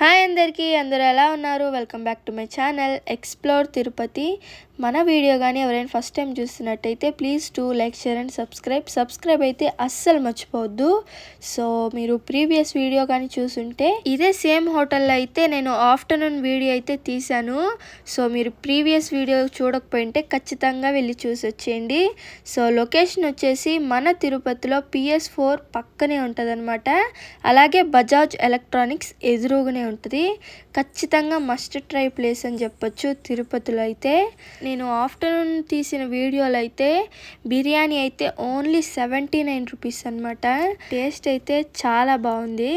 Hi అందరికీ, అందరూ ఎలా ఉన్నారు? Welcome back to my channel explore Tirupati. మన వీడియో కానీ ఎవరైనా ఫస్ట్ టైం చూస్తున్నట్టయితే please to like, share and subscribe అయితే అస్సలు మర్చిపోవద్దు. సో మీరు ప్రీవియస్ వీడియో కానీ చూసుంటే ఇదే సేమ్ హోటల్లో అయితే నేను ఆఫ్టర్నూన్ వీడియో అయితే తీశాను. సో మీరు ప్రీవియస్ వీడియో చూడకపోయింటే ఖచ్చితంగా వెళ్ళి చూసి వచ్చేయండి. సో లొకేషన్ వచ్చేసి మన తిరుపతిలో PS4 పక్కనే ఉంటుందన్నమాట. అలాగే బజాజ్ ఎలక్ట్రానిక్స్ ఎదురుగానే ఉంటుంది. ఖచ్చితంగా మస్ట్ ట్రై ప్లేస్ అని చెప్పొచ్చు తిరుపతిలో అయితే. నేను ఆఫ్టర్నూన్ తీసిన వీడియోలో అయితే బిర్యానీ అయితే ఓన్లీ 79 రూపీస్ అనమాట. టేస్ట్ అయితే చాలా బాగుంది.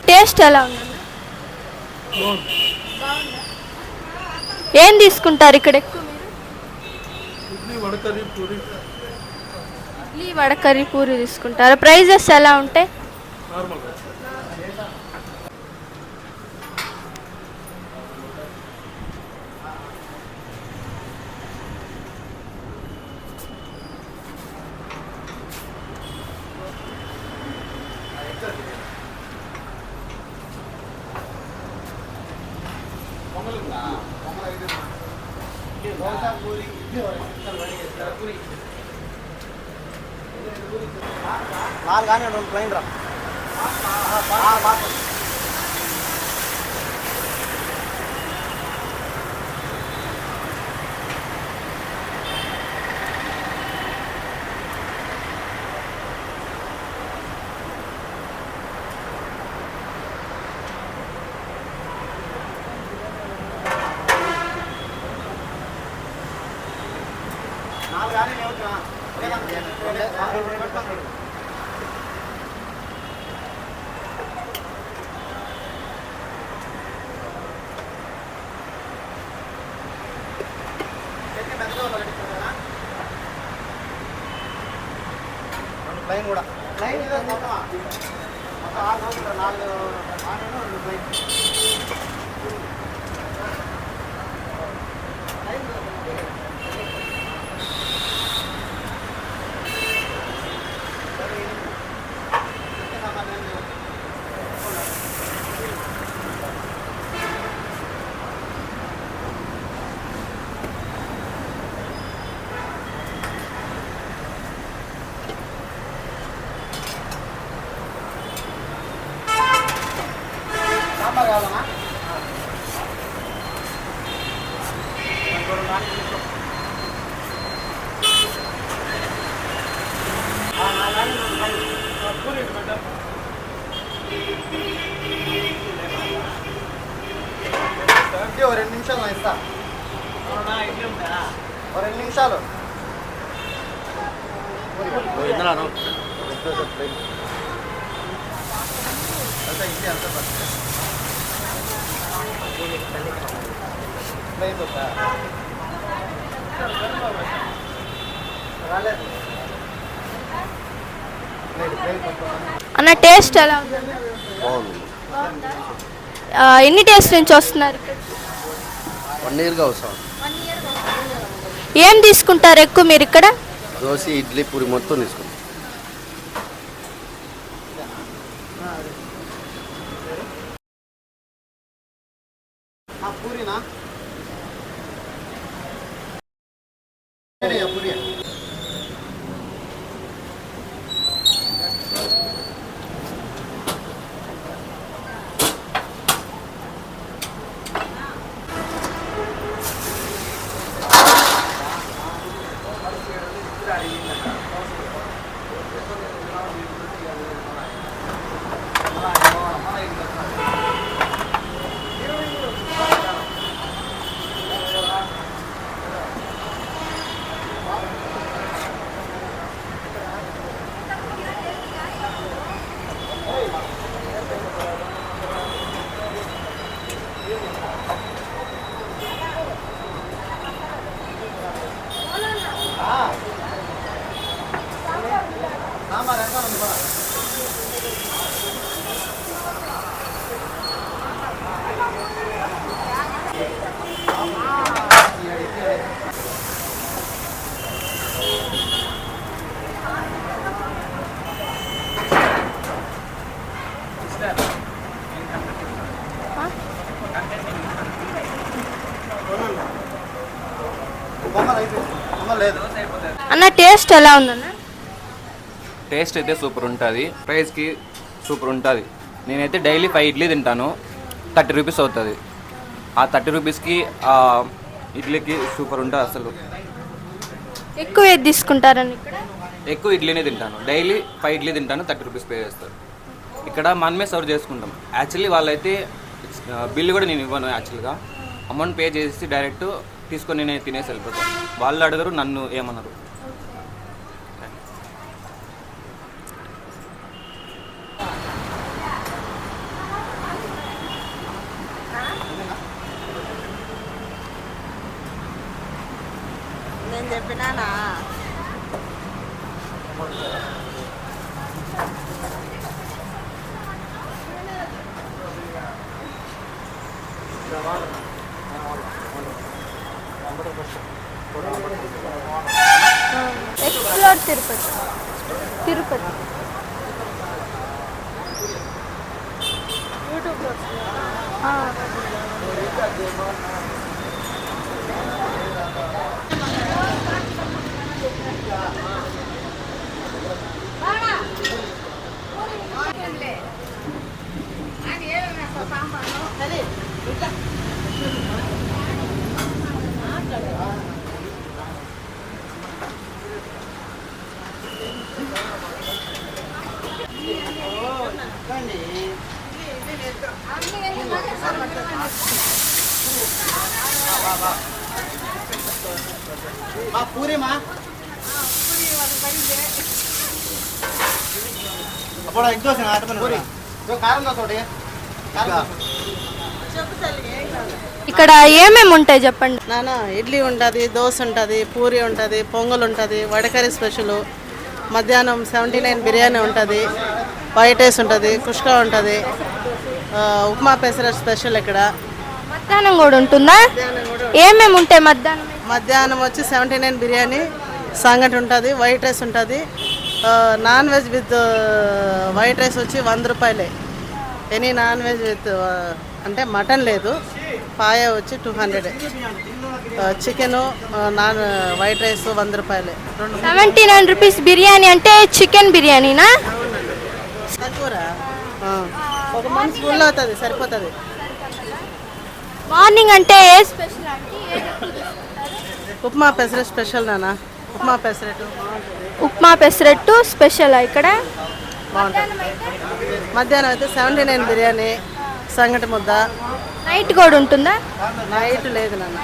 టేస్ట్ ఎలా ఉంది? ఏం తీసుకుంటారు ఇక్కడ ఎక్కువ మీరు? ఇడ్లీ వడ కర్రీ పూరి తీసుకుంటారు. ప్రైజెస్ ఎలా ఉంటాయి? ప్లైన్ రా ప్లైన్ కూడా ప్లైన్ 6 4 ప్లైన్ ఓ 2 నిమిషాలు ఇస్తా. 2 నిమిషాలు అన్న టేస్ట్ ఎలా ఉంది? ఎన్ని టేస్ట్ నుంచి వస్తున్నారు? 1 ఇయర్గా వస్తాం. ఏం తీసుకుంటారు ఎక్కువ మీరు ఇక్కడ? దోశ, ఇడ్లీ, పూరి మొత్తం తీసుకుంటాం. పూరినా అన్న టేస్ట్ ఎలా ఉందన్న? టేస్ట్ అయితే సూపర్ ఉంటుంది, ప్రైస్కి సూపర్ ఉంటుంది. నేనైతే డైలీ 5 ఇడ్లీ తింటాను, 30 రూపీస్ అవుతుంది. ఆ 30 రూపీస్కి ఇడ్లీకి సూపర్ ఉంటుంది అసలు. ఎక్కువ ఏది తీసుకుంటారని ఇక్కడ? ఎక్కువ ఇడ్లీనే తింటాను, డైలీ 5 ఇడ్లీ తింటాను, 30 రూపీస్ పే చేస్తారు. ఇక్కడ మనమే సర్వ్ చేసుకుంటాం. యాక్చువల్లీ వాళ్ళైతే బిల్లు కూడా నేను ఇవ్వను, యాక్చువల్గా అమౌంట్ పే చేసి డైరెక్ట్ తీసుకొని నేను తినేసి వెళ్ళిపోతాను. వాళ్ళు అడగరు, నన్ను ఏమన్నారు. నేను చెప్పినానా? ఎక్స్ప్లోర్ తిరుపతి. తిరుపతి యూట్యూబ్లో పూరి మా అప్పుడు ఎగ్ దోశ పూరి కారం దోశ ఒకటి. ఇక్కడ ఏమేమి ఉంటాయి చెప్పండి? నానా ఇడ్లీ ఉంటుంది, దోశ ఉంటుంది, పూరి ఉంటుంది, పొంగల్ ఉంటుంది, వడకరీ స్పెషల్. మధ్యాహ్నం 79 బిర్యానీ ఉంటుంది, వైట్ రైస్ ఉంటుంది, కుష్కా ఉంటుంది, ఉప్మా పెసర స్పెషల్. ఇక్కడ మధ్యాహ్నం కూడా ఉంటుందా? ఏమేమి ఉంటాయి మధ్యాహ్నం? మధ్యాహ్నం వచ్చి 79 బిర్యానీ, సంగటి ఉంటుంది, వైట్ రైస్ ఉంటుంది. Non veg with white rice వచ్చి 100 రూపాయలే. ఎనీ నాన్ వెజ్ విత్ అంటే మటన్ లేదు. పాయ వచ్చి 200. చికెను నాన్ వైట్ రైస్ 100 రూపాయలే. 79 రూపీస్ బిర్యానీ అంటే చికెన్ బిర్యానీనా? తక్కువరా? ఒక మనిషి ఫుల్ అవుతుంది, సరిపోతుంది. మార్నింగ్ అంటే ఏ స్పెషల్ అంటే ఉప్మా పెసరెట్ స్పెషల్ నానా. ఉప్మా పెసరెట్ ఉప్మా పెసరట్టు స్పెషల్ ఇక్కడ బాగుంటుంది. మధ్యాహ్నం అయితే 79 బిర్యానీ, సంగటి ముద్ద. నైట్ కూడా ఉంటుందా? నైట్ లేదు నాన్న.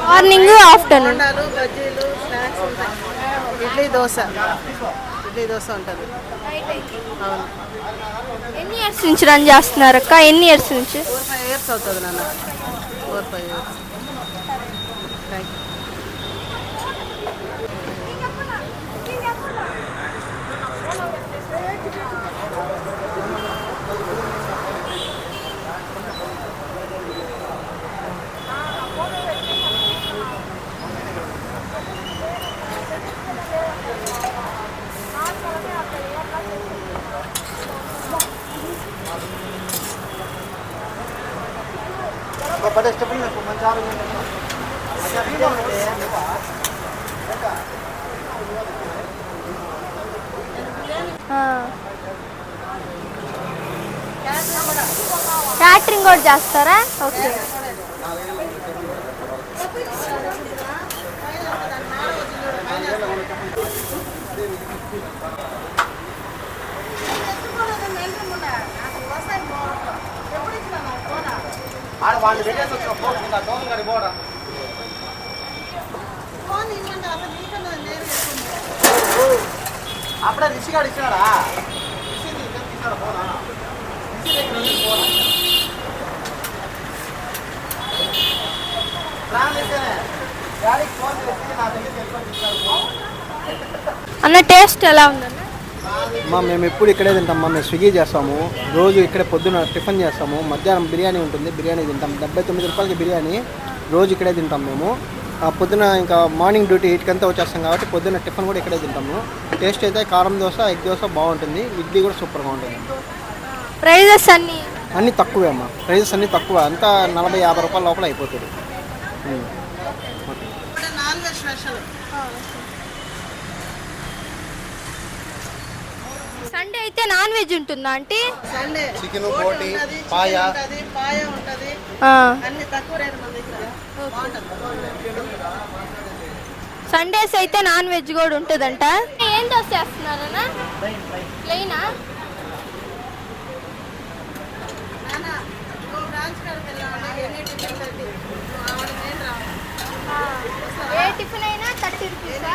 మార్నింగ్ ఆఫ్టర్నూన్ బొండాలు, బజ్జీలు, స్నాక్స్ ఉంటాయి. ఇడ్లీ దోశ ఉంటుంది. అవును. ఎన్ని ఇయర్స్ నుంచి రన్ చేస్తున్నారు అక్క? ఎన్ని ఇయర్స్ నుంచి? 4-5 ఇయర్స్ అవుతుంది నాన్న. 4-5 years. Thank you. But step మంచి ఆరోగ్యం కూడా చేస్తారా? ఓకే. ఆడ వాళ్ళు పెట్టేసి వచ్చిన ఫోన్ ఇంకా దోమలు కానీ పోవడం అప్పుడే రిషిగాడు ఇచ్చినాడా? రిషి ఇచ్చినాడా ఫోనా? రిషి దగ్గర ఉంది ఫోన్. ప్లాన్ చేస్తేనే డాడీకి ఫోన్ చేసి నా దగ్గర తెలుసుకొని ఇచ్చారు ఫోన్. అన్న టేస్ట్ ఎలా ఉందన్న? అమ్మా మేము ఎప్పుడు ఇక్కడే తింటాం. మేము స్విగ్గీ చేస్తాము, రోజు ఇక్కడే పొద్దున టిఫిన్ చేస్తాము, మధ్యాహ్నం బిర్యానీ ఉంటుంది, బిర్యానీ తింటాం. 79 రూపాయలకి బిర్యానీ రోజు ఇక్కడే తింటాం మేము. పొద్దున ఇంకా మార్నింగ్ డ్యూటీ 8 వచ్చేస్తాం కాబట్టి పొద్దున్న టిఫిన్ కూడా ఇక్కడే తింటాము. టేస్ట్ అయితే కారం దోశ, ఎగ్ దోశ బాగుంటుంది, ఇడ్లీ కూడా సూపర్గా ఉంటుంది. ప్రైజెస్ అన్నీ తక్కువే అమ్మా, ప్రైజెస్ అన్నీ తక్కువ, అంతా 40-50 రూపాయల లోపల అయిపోతుంది. Non veg special. సండే అయితే నాన్ వెజ్ ఉంటుందా అంటే? సండే చికెన్, బోటి, పాయ పాయ ఉంటుంది, అన్ని తక్కువ రేటు మన దగ్గర. సండేస్ అయితే నాన్ వెజ్ కూడా ఉంటుందంట. ఏం దోశ చేస్తున్నారన్నా? ప్లెయినా? ఏ టిఫిన్ అయినా 30 రూపీసా?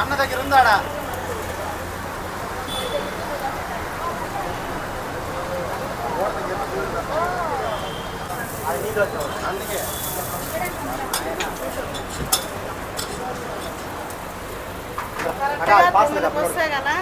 అన్న దగ్గర ఉందాడా? అందుకే వస్తే కదా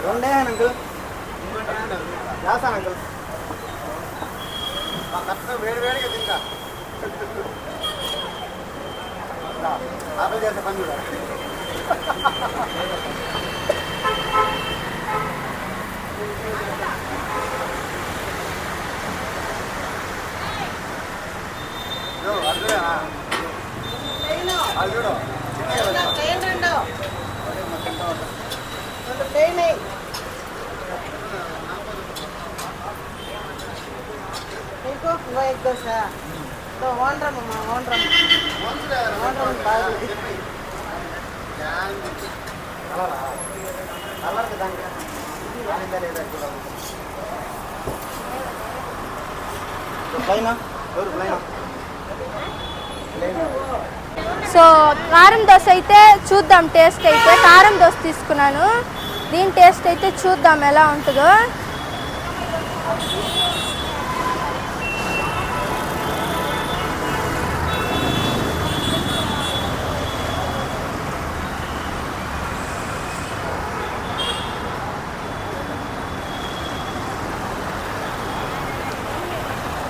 రెండే అంకుల్ చేస్తాను అంకుల్. కరెక్ట్గా వేడిగా తింటా. ఆకలి చేసే పని కూడా కలర్కి దానికి రానిందా లేదా చూడాలి. ప్లైనా ఎవరు ప్లైనా సో కారం దోశ అయితే చూద్దాం. టేస్ట్ అయితే కారం దోశ తీసుకున్నాను. దీని టేస్ట్ అయితే చూద్దాం ఎలా ఉంటుందో.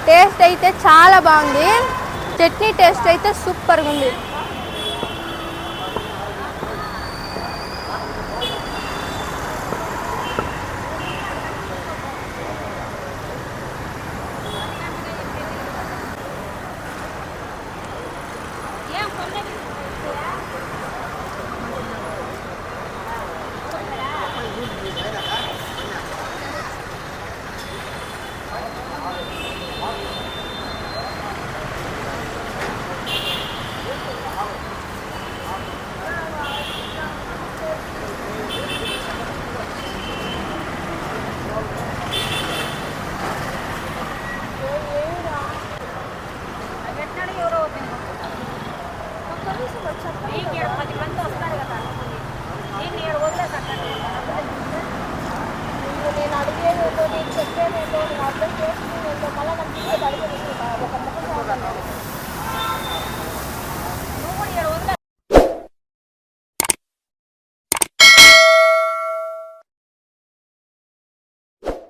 టేస్ట్ అయితే చాలా బాగుంది. చట్నీ టేస్ట్ అయితే సూపర్గా ఉంది.